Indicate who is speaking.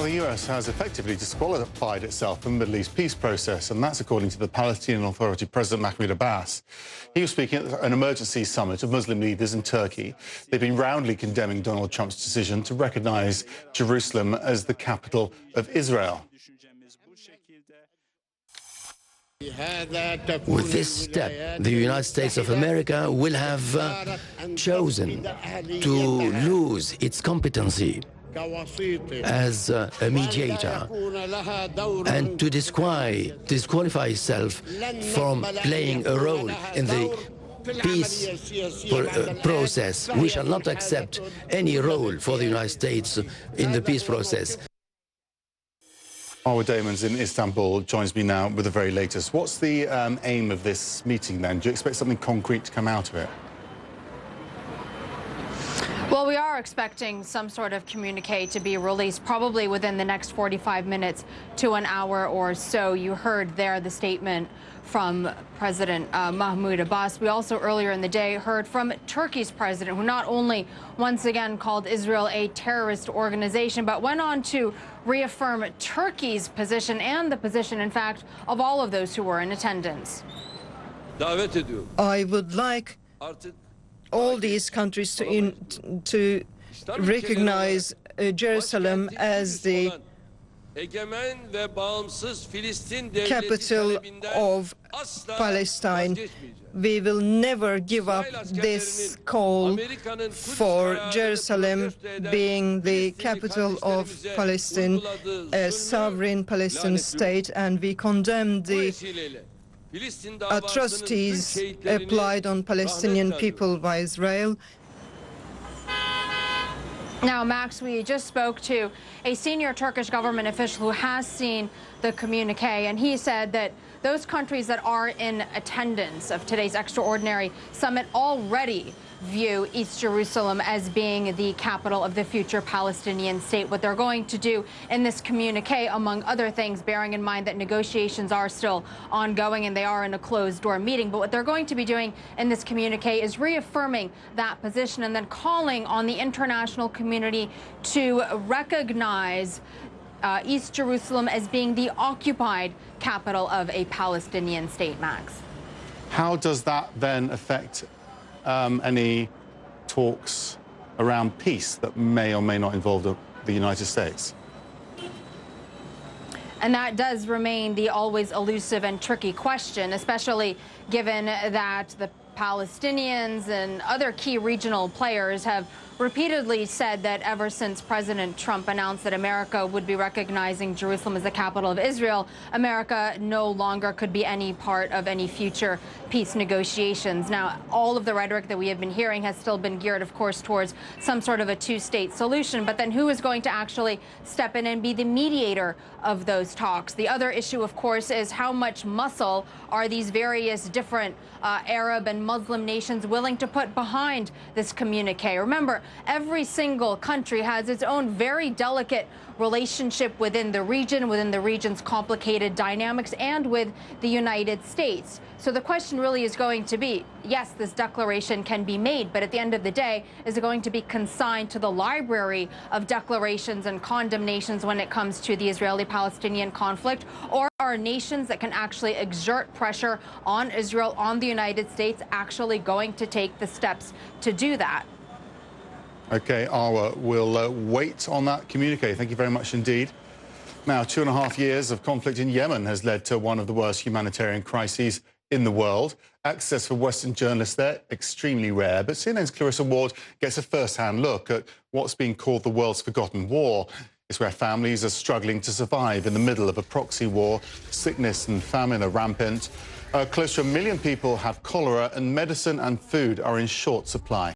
Speaker 1: Well, the US has effectively disqualified itself from the Middle East peace process, and that's according to the Palestinian Authority President Mahmoud Abbas. He was speaking at an emergency summit of Muslim leaders in Turkey. They've been roundly condemning Donald Trump's decision to recognise Jerusalem as the capital of Israel.
Speaker 2: With this step, the United States of America will have chosen to lose its competency as a mediator and to disqualify itself from playing a role in the peace process. We shall not accept any role for the United States in the peace process.
Speaker 1: Arwa Damon's in Istanbul joins me now with the very latest. What's the aim of this meeting then? Do you expect something concrete to come out of it?
Speaker 3: Well, we are expecting some sort of communique to be released probably within the next 45 minutes to an hour or so. You heard there the statement from President Mahmoud Abbas. We also earlier in the day heard from Turkey's president, who not only once again called Israel a terrorist organization, but went on to reaffirm Turkey's position and the position, in fact, of all of those who were in attendance.
Speaker 4: I would like all these countries to recognize Jerusalem as the capital of Palestine. We will never give up this call for Jerusalem being the capital of Palestine, a sovereign Palestinian state, and we condemn the atrocities applied on Palestinian people by Israel.
Speaker 3: Now, Max, we just spoke to a senior Turkish government official who has seen the communique, and he said that those countries that are in attendance of today's extraordinary summit already view East Jerusalem as being the capital of the future Palestinian state. What they're going to do in this communique, among other things, bearing in mind that negotiations are still ongoing and they are in a closed-door meeting, but what they're going to be doing in this communique is reaffirming that position and then calling on the international community to recognize East Jerusalem as being the occupied capital of a Palestinian state, Max.
Speaker 1: How does that then affect any talks around peace that may or may not involve the United States?
Speaker 3: And that does remain the always elusive and tricky question, especially given that the Palestinians and other key regional players have repeatedly said that ever since President Trump announced that America would be recognizing Jerusalem as the capital of Israel, America no longer could be any part of any future peace negotiations. Now, all of the rhetoric that we have been hearing has still been geared, of course, towards some sort of a two-state solution. But then who is going to actually step in and be the mediator of those talks? The other issue, of course, is how much muscle are these various different Arab and Muslim nations willing to put behind this communique? Remember, every single country has its own very delicate relationship within the region's complicated dynamics, and with the United States. So the question really is going to be, yes, this declaration can be made, but at the end of the day, is it going to be consigned to the library of declarations and condemnations when it comes to the Israeli-Palestinian conflict, or are nations that can actually exert pressure on Israel, on the United States, actually going to take the steps to do that?
Speaker 1: OK, Arwa, we'll wait on that communique. Thank you very much indeed. Now, 2.5 years of conflict in Yemen has led to one of the worst humanitarian crises in the world. Access for Western journalists there, extremely rare. But CNN's Clarissa Ward gets a first-hand look at what's being called the world's forgotten war. It's where families are struggling to survive in the middle of a proxy war. Sickness and famine are rampant. Close to 1 million people have cholera, and medicine and food are in short supply.